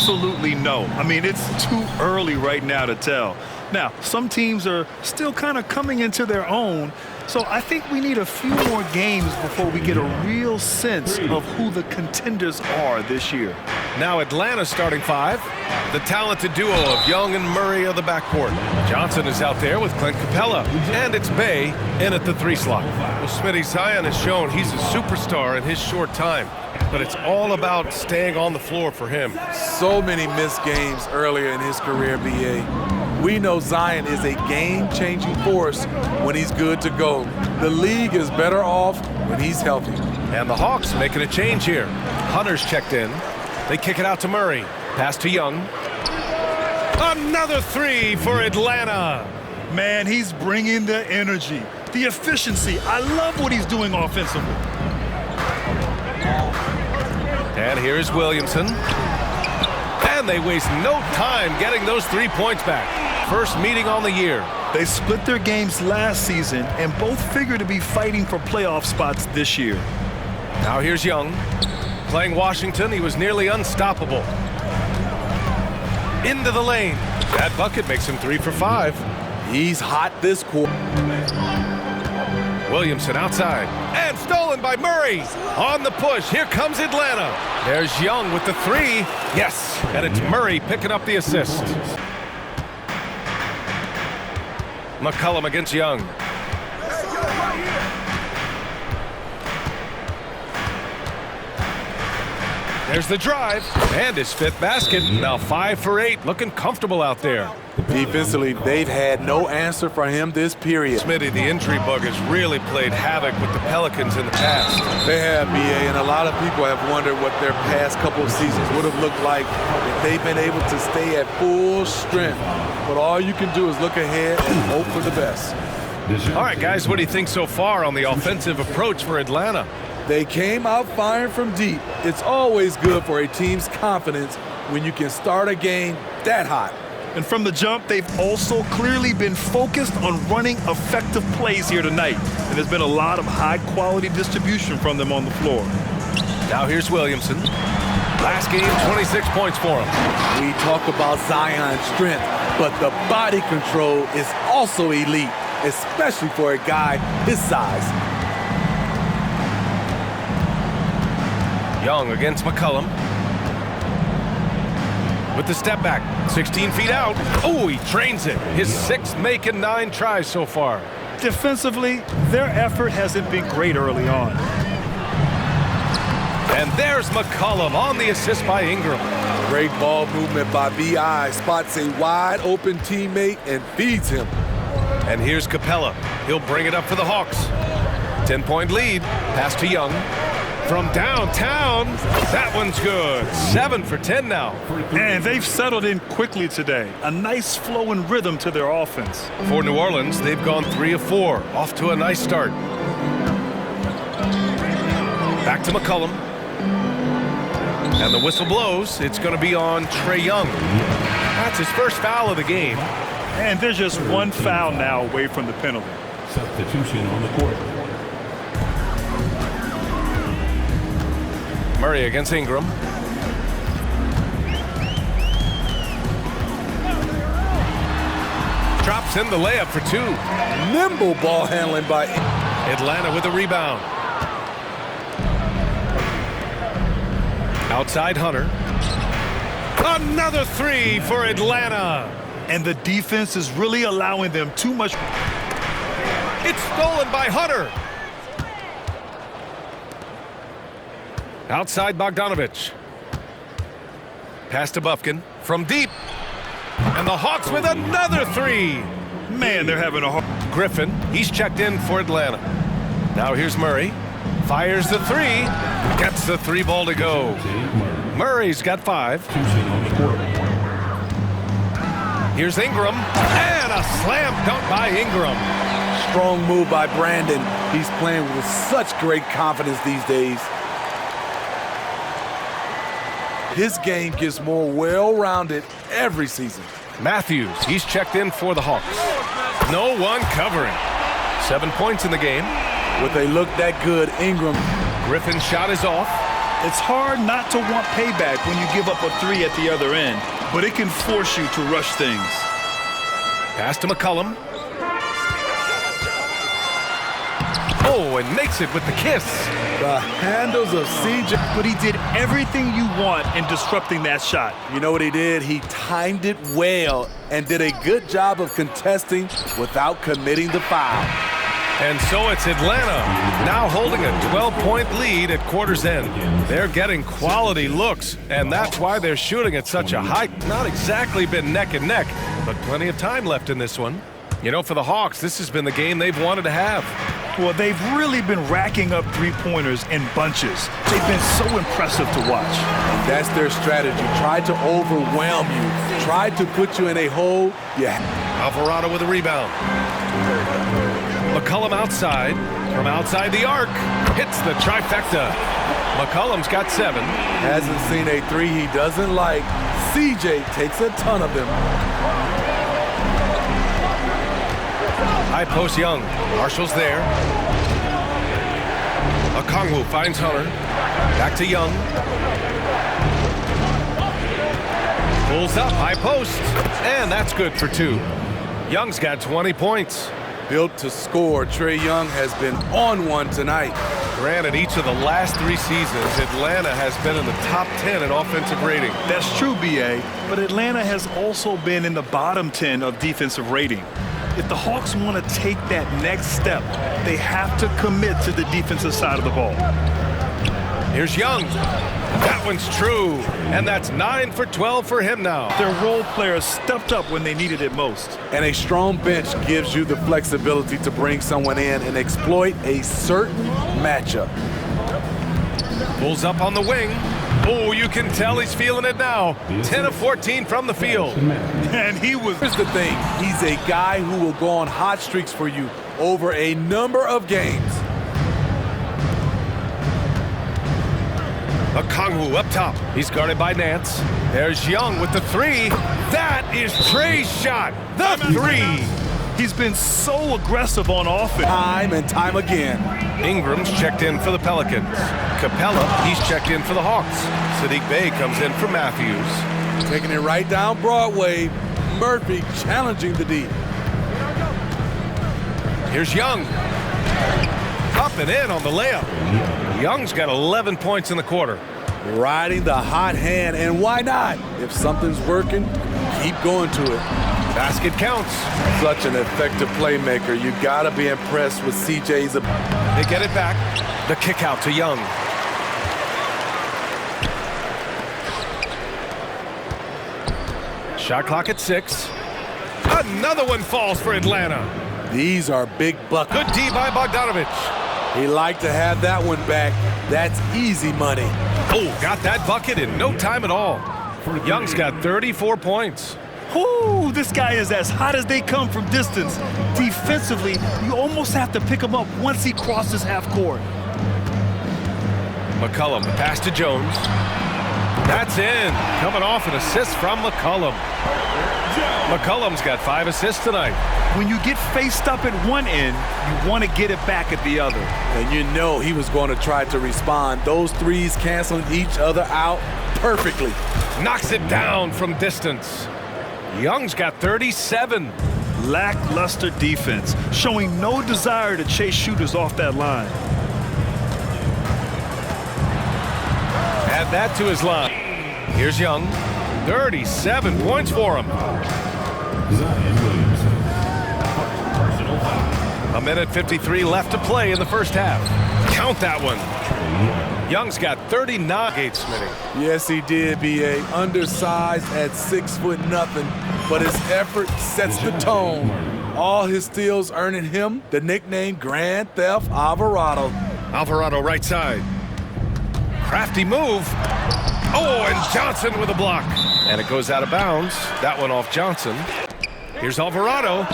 Absolutely no. I mean, it's too early right now to tell. Now, some teams are still kind of coming into their own, so I think we need a few more games before we get a real sense of who the contenders are this year. Now Atlanta's starting five. The talented duo of Young and Murray of the backcourt. Johnson is out there with Clint Capella. And it's Bay in at the 3 slot. Well, Smitty, Zion has shown he's a superstar in his short time. But it's all about staying on the floor for him. So many missed games earlier in his career, B.A. We know Zion is a game-changing force when he's good to go. The league is better off when he's healthy. And the Hawks making a change here. Hunter's checked in. They kick it out to Murray. Pass to Young. Another 3 for Atlanta. Man, he's bringing the energy, the efficiency. I love what he's doing offensively. And here's Williamson. And they waste no time getting those 3 points back. First meeting on the year. They split their games last season and both figure to be fighting for playoff spots this year. Now here's Young. Playing Washington, he was nearly unstoppable. Into the lane. That bucket makes him 3 for 5. He's hot this quarter. Williamson outside. And stolen by Murray. On the push. Here comes Atlanta. There's Young with the 3. Yes. And it's Murray picking up the assist. McCollum against Young. There's the drive. And his 5th basket. Now 5 for 8. Looking comfortable out there. Defensively, they've had no answer for him this period. Smitty, the injury bug has really played havoc with the Pelicans in the past. They have, B.A., and a lot of people have wondered what their past couple of seasons would have looked like if they've been able to stay at full strength. But all you can do is look ahead and hope for the best. All right, guys, what do you think so far on the offensive approach for Atlanta? They came out firing from deep. It's always good for a team's confidence when you can start a game that hot. And from the jump, they've also clearly been focused on running effective plays here tonight. And there's been a lot of high-quality distribution from them on the floor. Now here's Williamson. Last game, 26 points for him. We talk about Zion's strength, but the body control is also elite, especially for a guy his size. Young against McCollum. With the step back, 16 feet out. Oh, he drains it. His 6th make and 9 tries so far. Defensively, their effort hasn't been great early on. And there's McCollum on the assist by Ingram. Great ball movement by B.I. Spots a wide open teammate and feeds him. And here's Capella. He'll bring it up for the Hawks. 10-point lead. Pass to Young. From downtown, that one's good. 7 for 10 now. And they've settled in quickly today. A nice flow and rhythm to their offense. For New Orleans, they've gone 3 of 4. Off to a nice start. Back to McCollum. And the whistle blows. It's going to be on Trae Young. That's his first foul of the game. And there's just one foul now away from the penalty. Substitution on the court. Murray against Ingram. Drops in the layup for 2. Nimble ball handling by Atlanta with a rebound. Outside Hunter. Another 3 for Atlanta. And the defense is really allowing them too much. It's stolen by Hunter. Outside Bogdanovich. Pass to Bufkin from deep. And the Hawks with another 3. Man, they're having a hard. Griffin, he's checked in for Atlanta. Now here's Murray. Fires the 3. Gets the 3 ball to go. Murray's got 5. Here's Ingram. And a slam dunk by Ingram. Strong move by Brandon. He's playing with such great confidence these days. His game gets more well-rounded every season. Matthews, he's checked in for the Hawks. No one covering. 7 points in the game. With a look that good, Ingram. Griffin's shot is off. It's hard not to want payback when you give up a three at the other end, but it can force you to rush things. Pass to McCollum. Oh, and makes it with the kiss. The handles of CJ. But he did everything you want in disrupting that shot. You know what he did? He timed it well and did a good job of contesting without committing the foul. And so it's Atlanta now holding a 12-point lead at quarter's end. They're getting quality looks, and that's why they're shooting at such a high. Not exactly been neck and neck, but plenty of time left in this one. You know, for the Hawks, this has been the game they've wanted to have. Well, they've really been racking up three-pointers in bunches. They've been so impressive to watch. And that's their strategy. Try to overwhelm you. Try to put you in a hole. Yeah. Alvarado with a rebound. McCollum outside. From outside the arc. Hits the trifecta. McCollum's got 7. Hasn't seen a three he doesn't like. CJ takes a ton of them. High post Young. Marshall's there. Okongwu finds Hunter. Back to Young. Pulls up, high post. And that's good for 2. Young's got 20 points. Built to score, Trae Young has been on one tonight. Granted, each of the last 3 seasons, Atlanta has been in the top 10 in offensive rating. That's true, B.A., but Atlanta has also been in the bottom 10 of defensive rating. If the Hawks want to take that next step, they have to commit to the defensive side of the ball. Here's Young. That one's true. And that's 9 for 12 for him now. Their role players stepped up when they needed it most. And a strong bench gives you the flexibility to bring someone in and exploit a certain matchup. Pulls up on the wing. Oh, you can tell he's feeling it now. 10 of 14 from the field. And he was... Here's the thing. He's a guy who will go on hot streaks for you over a number of games. Okongwu up top. He's guarded by Nance. There's Young with the 3. That is Trae's shot. The 3. He's been so aggressive on offense. Time and time again. Ingram's checked in for the Pelicans. Capella, he's checked in for the Hawks. Sadiq Bey comes in for Matthews. Taking it right down Broadway. Murphy challenging the D. Here's Young. Up and in on the layup. Young's got 11 points in the quarter. Riding the hot hand, and why not? If something's working, keep going to it. Basket counts. Such an effective playmaker. You gotta be impressed with CJ's ability. They get it back. The kick out to Young. Shot clock at 6. Another one falls for Atlanta. These are big buckets. Good D by Bogdanovich. He liked to have that one back. That's easy money. Oh, got that bucket in no time at all. Young's got 34 points. Whoo, this guy is as hot as they come from distance. Defensively, you almost have to pick him up once he crosses half court. McCollum, the pass to Jones. That's in. Coming off an assist from McCollum. McCollum's got 5 assists tonight. When you get faced up at one end, you want to get it back at the other. And you know he was going to try to respond. Those threes canceling each other out perfectly. Knocks it down from distance. Young's got 37. Lackluster defense, showing no desire to chase shooters off that line. Add that to his line. Here's Young. 37 points for him. A minute 53 left to play in the first half. Count that one. Young's got 39. Gate Smitty. Yes, he did, B.A. Undersized at 6'0", but his effort sets the tone. All his steals earning him the nickname Grand Theft Alvarado. Alvarado right side. Crafty move. Oh, and Johnson with a block. And it goes out of bounds. That one off Johnson. Here's Alvarado.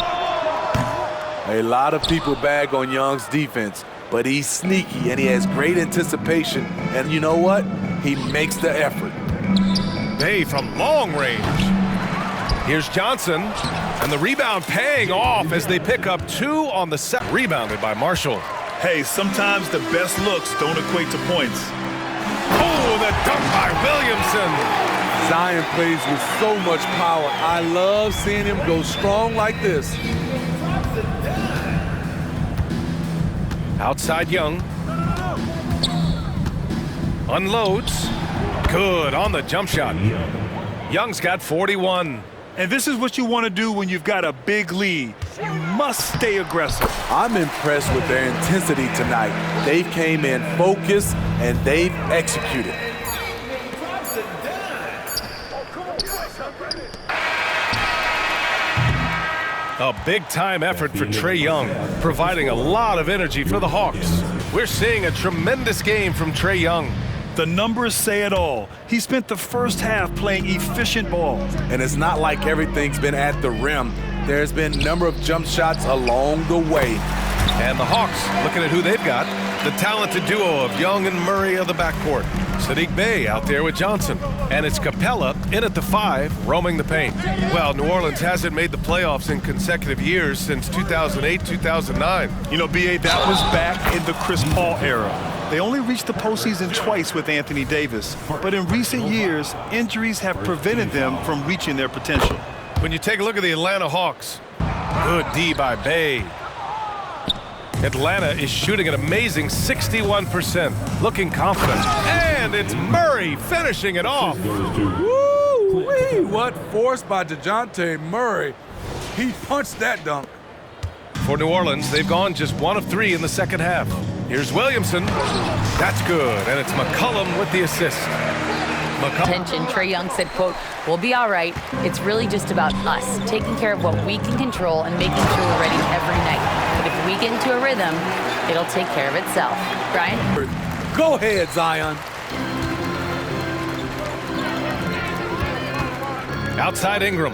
A lot of people bag on Young's defense, but he's sneaky and he has great anticipation. And you know what? He makes the effort. Bey from long range. Here's Johnson. And the rebound paying off as they pick up 2 on the set. Rebounded by Marshall. Hey, sometimes the best looks don't equate to points. Oh, the dunk by Williamson. Zion plays with so much power. I love seeing him go strong like this. Outside Young. Unloads. Good on the jump shot. Young's got 41. And this is what you want to do when you've got a big lead. You must stay aggressive. I'm impressed with their intensity tonight. They came in focused and they've executed. A big-time effort for Trae Young, providing a lot of energy for the Hawks. We're seeing a tremendous game from Trae Young. The numbers say it all. He spent the first half playing efficient ball. And it's not like everything's been at the rim. There's been a number of jump shots along the way. And the Hawks, looking at who they've got, the talented duo of Young and Murray of the backcourt. Sadiq Bey out there with Johnson. And it's Capella in at the 5, roaming the paint. Well, New Orleans hasn't made the playoffs in consecutive years since 2008, 2009. You know, B.A., that was back in the Chris Paul era. They only reached the postseason twice with Anthony Davis. But in recent years, injuries have prevented them from reaching their potential. When you take a look at the Atlanta Hawks, good D by Bey. Atlanta is shooting an amazing 61%, looking confident. And it's Murray finishing it off. Woo-wee! What force by DeJounte Murray. He punched that dunk. For New Orleans, they've gone just 1 of 3 in the second half. Here's Williamson. That's good, and it's McCollum with the assist. Attention, Trae Young said, quote, "We'll be all right. It's really just about us, taking care of what we can control and making sure we're ready every night. But if we get into a rhythm, it'll take care of itself." Brian? Go ahead, Zion. Outside Ingram.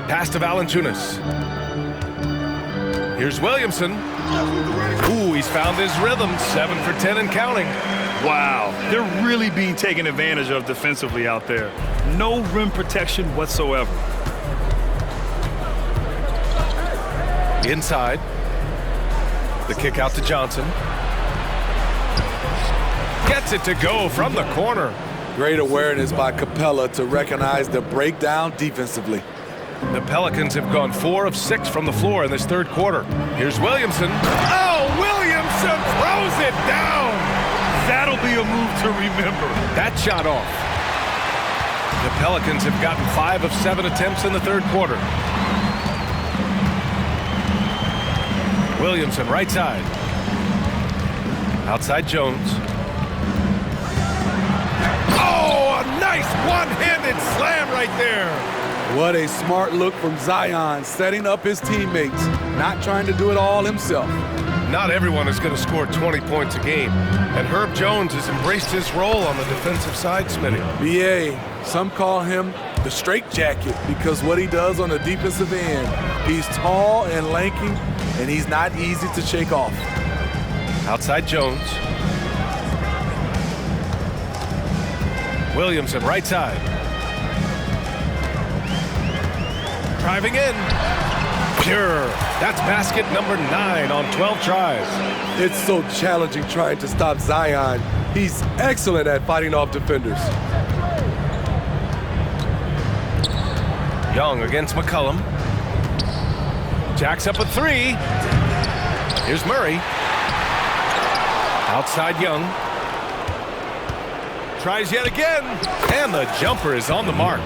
Pass to Valanciunas. Here's Williamson. Ooh, he's found his rhythm. 7 for 10 and counting. Wow, they're really being taken advantage of defensively out there. No rim protection whatsoever. Inside. The kick out to Johnson. Gets it to go from the corner. Great awareness by Capella to recognize the breakdown defensively. The Pelicans have gone 4 of 6 from the floor in this third quarter. Here's Williamson. Oh, Williamson throws it down. That'll be a move to remember. That shot off. The Pelicans have gotten 5 of 7 attempts in the third quarter. Williamson, right side. Outside Jones. Oh, a nice one-handed slam right there. What a smart look from Zion, setting up his teammates, not trying to do it all himself. Not everyone is going to score 20 points a game, and Herb Jones has embraced his role on the defensive side, Smitty. BA, some call him the straitjacket because what he does on the defensive end. He's tall and lanky, and he's not easy to shake off. Outside Jones. Williamson, right side. Driving in. Pure. That's basket number 9 on 12 tries. It's so challenging trying to stop Zion. He's excellent at fighting off defenders. Young against McCollum. Jacks up a 3. Here's Murray. Outside Young. Tries yet again. And the jumper is on the mark.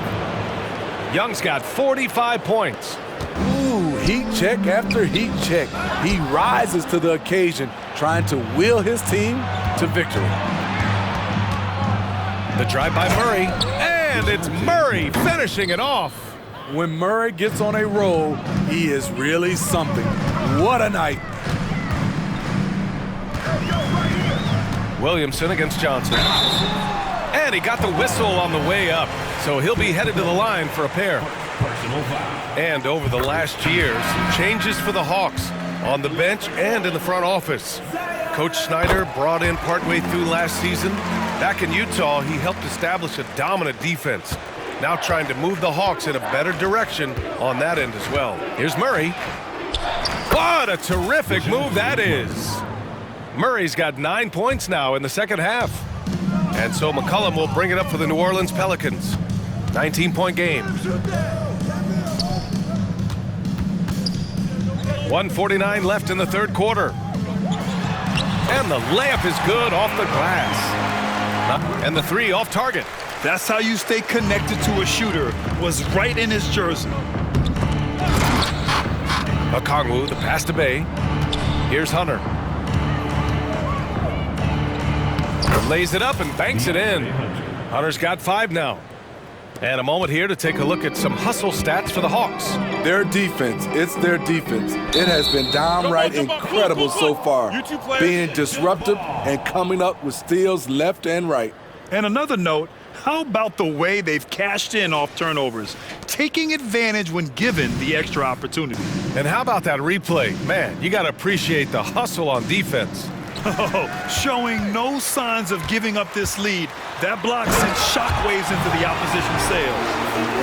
Young's got 45 points. Ooh, heat check after heat check. He rises to the occasion, trying to will his team to victory. The drive by Murray. And it's Murray finishing it off. When Murray gets on a roll, he is really something. What a night. Williamson against Johnson. And he got the whistle on the way up, so he'll be headed to the line for a pair. And over the last year, some changes for the Hawks on the bench and in the front office. Coach Snyder brought in partway through last season. Back in Utah, he helped establish a dominant defense. Now trying to move the Hawks in a better direction on that end as well. Here's Murray. What a terrific move that is. Murray's got 9 points now in the second half. And so McCollum will bring it up for the New Orleans Pelicans. 19-point game. 1:49 left in the third quarter. And the layup is good off the glass. And the three off target. That's how you stay connected to a shooter. Was right in his jersey. Okongwu, the pass to Bay. Here's Hunter. Lays it up and banks it in. Hunter's got 5 now. And a moment here to take a look at some hustle stats for the Hawks. Their defense, it's their defense. It has been downright incredible so far, being disruptive and coming up with steals left and right. And another note, how about the way they've cashed in off turnovers, taking advantage when given the extra opportunity? And how about that replay? Man, you got to appreciate the hustle on defense. Oh, showing no signs of giving up this lead. That block sent shockwaves into the opposition's sails.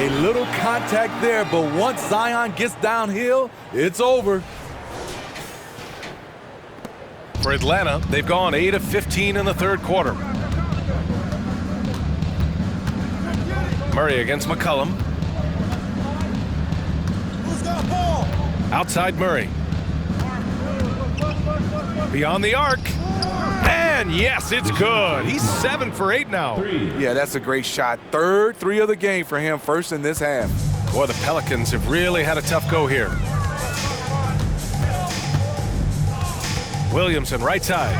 A little contact there, but once Zion gets downhill, it's over. For Atlanta, they've gone 8 of 15 in the third quarter. Murray against McCollum. Who's got ball? Outside Murray. Beyond the arc. And yes, it's good. He's 7 for 8 now. Yeah, that's a great shot. Third 3 of the game for him, first in this half. Boy, the Pelicans have really had a tough go here. Williamson, right side.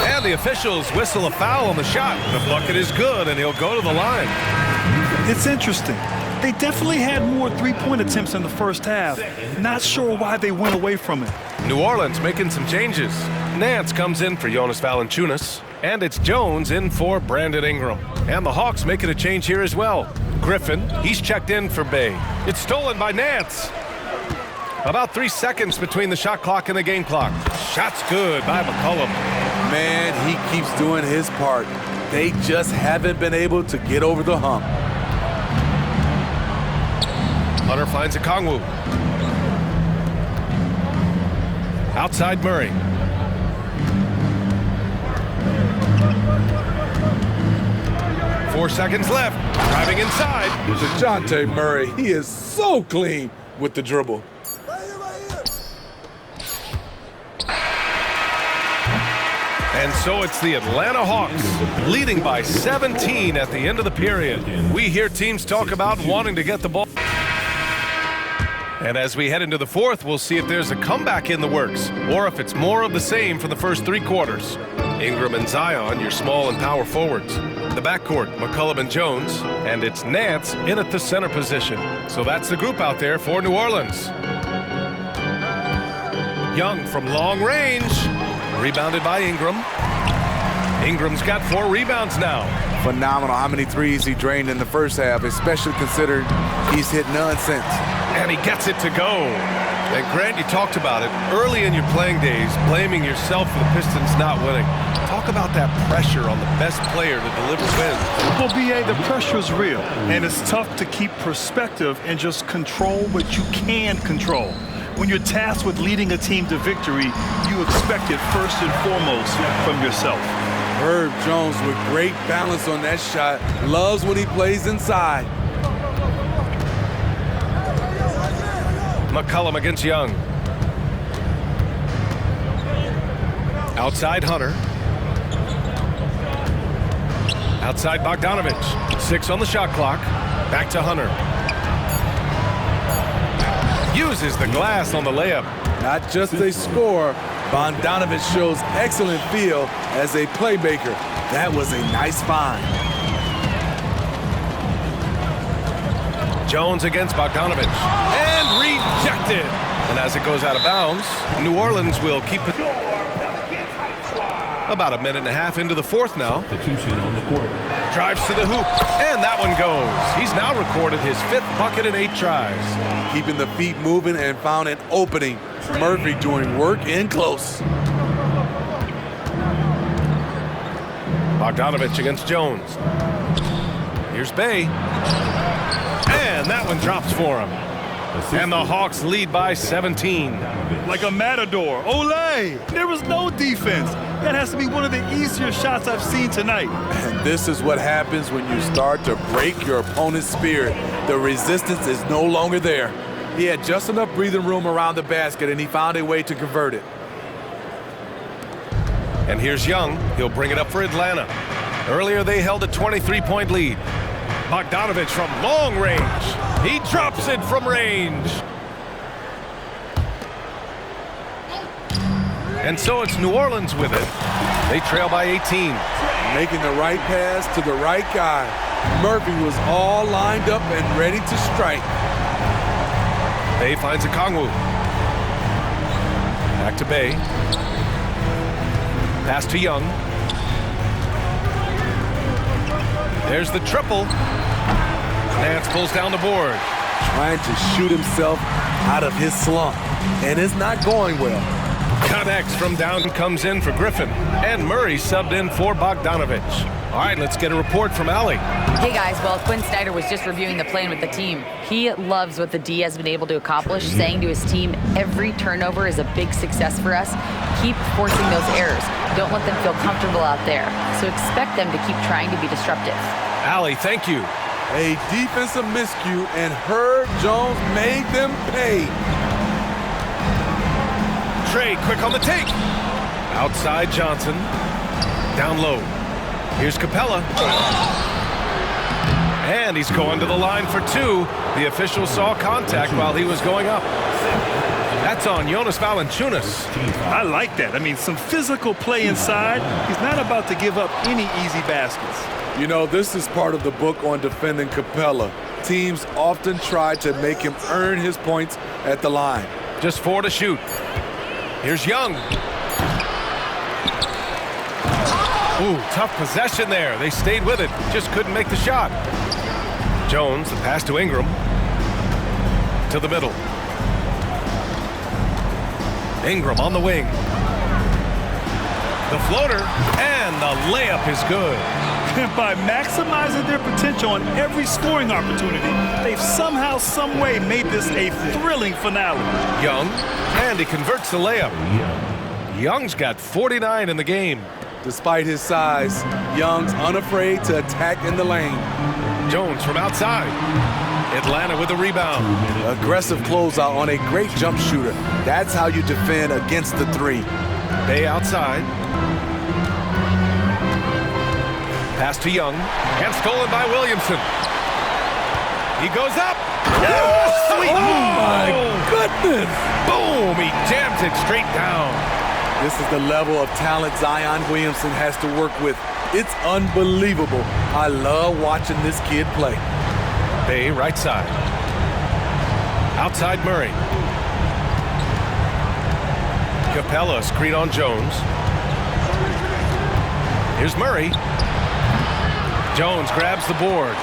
And the officials whistle a foul on the shot. The bucket is good, and he'll go to the line. It's interesting. They definitely had more three-point attempts in the first half. Not sure why they went away from it. New Orleans making some changes. Nance comes in for Jonas Valanciunas, and it's Jones in for Brandon Ingram. And the Hawks making a change here as well. Griffin, he's checked in for Bay. It's stolen by Nance. About 3 seconds between the shot clock and the game clock. Shot's good by McCollum. Man, he keeps doing his part. They just haven't been able to get over the hump. Hunter finds Okongwu. Outside Murray. Four seconds left. Driving inside. DeJounte Murray, he is so clean with the dribble. And so it's the Atlanta Hawks leading by 17 at the end of the period. We hear teams talk about wanting to get the ball. And as we head into the fourth, we'll see if there's a comeback in the works or if it's more of the same for the first 3 quarters. Ingram and Zion, your small and power forwards. The backcourt, McCollum and Jones, and it's Nance in at the center position. So that's the group out there for New Orleans. Young from long range, rebounded by Ingram. Ingram's got 4 rebounds now. Phenomenal how many threes he drained in the first half, especially considering he's hit none since. And he gets it to go. And Grant, you talked about it early in your playing days, blaming yourself for the Pistons not winning. Talk about that pressure on the best player to deliver wins. Well, B.A., the pressure is real, and it's tough to keep perspective and just control what you can control. When you're tasked with leading a team to victory, you expect it first and foremost from yourself. Herb Jones with great balance on that shot. Loves when he plays inside. McCollum against Young. Outside Hunter. Outside Bogdanovich. 6 on the shot clock. Back to Hunter. Uses the glass on the layup. Not just a scorer, Bogdanovich shows excellent feel as a playmaker. That was a nice find. Jones against Bogdanovich. And rejected. And as it goes out of bounds, New Orleans will keep it. About a minute and a half into the fourth now. Substitution on the court. Drives to the hoop. And that one goes. He's now recorded his 5th bucket in 8 tries. Keeping the feet moving and found an opening. Murphy doing work in close. Bogdanovich against Jones. Here's Bay. And that one drops for him. And the Hawks lead by 17. Like a matador. Olay! There was no defense. That has to be one of the easier shots I've seen tonight. And this is what happens when you start to break your opponent's spirit. The resistance is no longer there. He had just enough breathing room around the basket, and he found a way to convert it. And here's Young. He'll bring it up for Atlanta. Earlier, they held a 23-point lead. Bogdanovich from long range. He drops it from range. And so it's New Orleans with it. They trail by 18. Making the right pass to the right guy. Murphy was all lined up and ready to strike. Bay finds a Kongwu. Back to Bay. Pass to Young. There's the triple. Nance pulls down the board. Trying to shoot himself out of his slump. And it's not going well. Connects from down comes in for Griffin. And Murray subbed in for Bogdanovich. All right, let's get a report from Allie. Hey guys, well, Quinn Snyder was just reviewing the plan with the team. He loves what the D has been able to accomplish, saying to his team, every turnover is a big success for us. Keep forcing those errors. Don't let them feel comfortable out there. So expect them to keep trying to be disruptive. Allie, thank you. A defensive miscue, and Herb Jones made them pay. Trey quick on the take. Outside Johnson. Down low. Here's Capella. And he's going to the line for two. The official saw contact while he was going up. That's on Jonas Valanciunas. I like that. I mean, some physical play inside. He's not about to give up any easy baskets. You know, this is part of the book on defending Capella. Teams often try to make him earn his points at the line. Just 4 to shoot. Here's Young. Ooh, tough possession there. They stayed with it. Just couldn't make the shot. Jones, the pass to Ingram. To the middle. Ingram on the wing. The floater, and the layup is good. And by maximizing their potential on every scoring opportunity, they've somehow, some way made this a thrilling finale. Young, and he converts the layup. Young's got 49 in the game. Despite his size, Young's unafraid to attack in the lane. Jones from outside. Atlanta with the rebound. Aggressive closeout on a great jump shooter. That's how you defend against the three. Bay outside. Pass to Young, and stolen by Williamson. He goes up. Oh, sweet. Oh, my goodness. Boom, he jams it straight down. This is the level of talent Zion Williamson has to work with. It's unbelievable. I love watching this kid play. Bay right side. Outside Murray. Capella screen on Jones. Here's Murray. Jones grabs the board.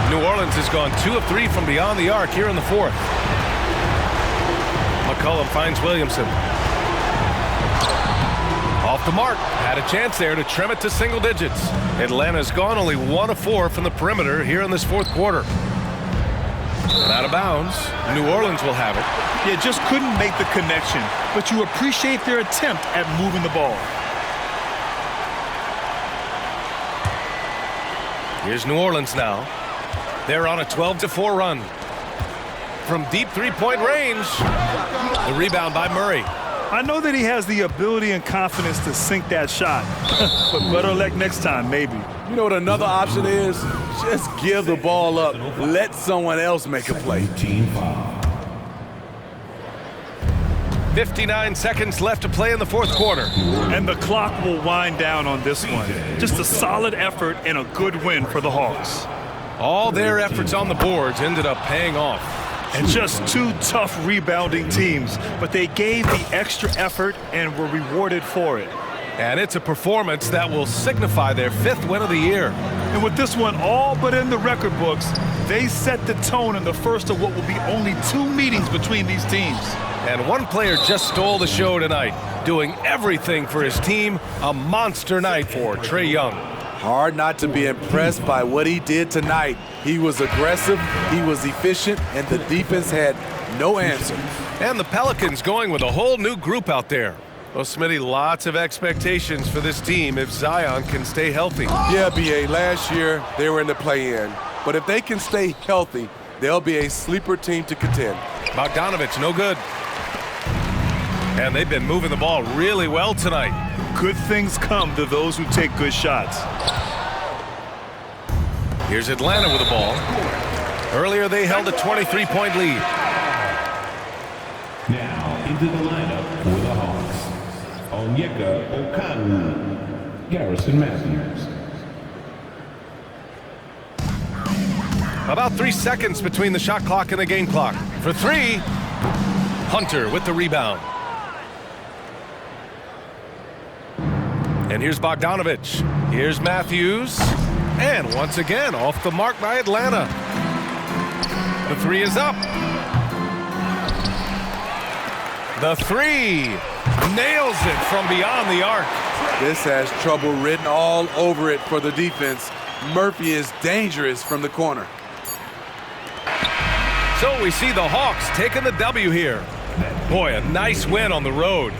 New Orleans has gone 2 of 3 from beyond the arc here in the fourth. McCollum finds Williamson. Off the mark. Had a chance there to trim it to single digits. Atlanta's gone only 1 of 4 from the perimeter here in this fourth quarter. And out of bounds. New Orleans will have it. Yeah, just couldn't make the connection, but you appreciate their attempt at moving the ball. Here's New Orleans now. They're on a 12-4 run. From deep three-point range. The rebound by Murray. I know that he has the ability and confidence to sink that shot, but better luck next time, maybe. You know what another option is? Just give the ball up. Let someone else make a play. 59 seconds left to play in the fourth quarter. And the clock will wind down on this one. Just a solid effort and a good win for the Hawks. All their efforts on the boards ended up paying off. And just 2 tough rebounding teams, but they gave the extra effort and were rewarded for it. And it's a performance that will signify their 5th win of the year. And with this one all but in the record books, they set the tone in the first of what will be only 2 meetings between these teams. And one player just stole the show tonight, doing everything for his team. A monster night for Trae Young. Hard not to be impressed by what he did tonight. He was aggressive, he was efficient, and the defense had no answer. And the Pelicans going with a whole new group out there. Well, Smitty, lots of expectations for this team if Zion can stay healthy. Yeah, B.A., last year they were in the play-in. But if they can stay healthy, they'll be a sleeper team to contend. Bogdanovich, no good. And they've been moving the ball really well tonight. Good things come to those who take good shots. Here's Atlanta with the ball. Earlier they held a 23-point lead. Now into the lineup for the Hawks. Onyeka Okanu, Garrison Matthews. About 3 seconds between the shot clock and the game clock. For three, Hunter with the rebound. And here's Bogdanovich. Here's Matthews. And once again, off the mark by Atlanta. The three is up. The three nails it from beyond the arc. This has trouble written all over it for the defense. Murphy is dangerous from the corner. So we see the Hawks taking the W here. Boy, a nice win on the road.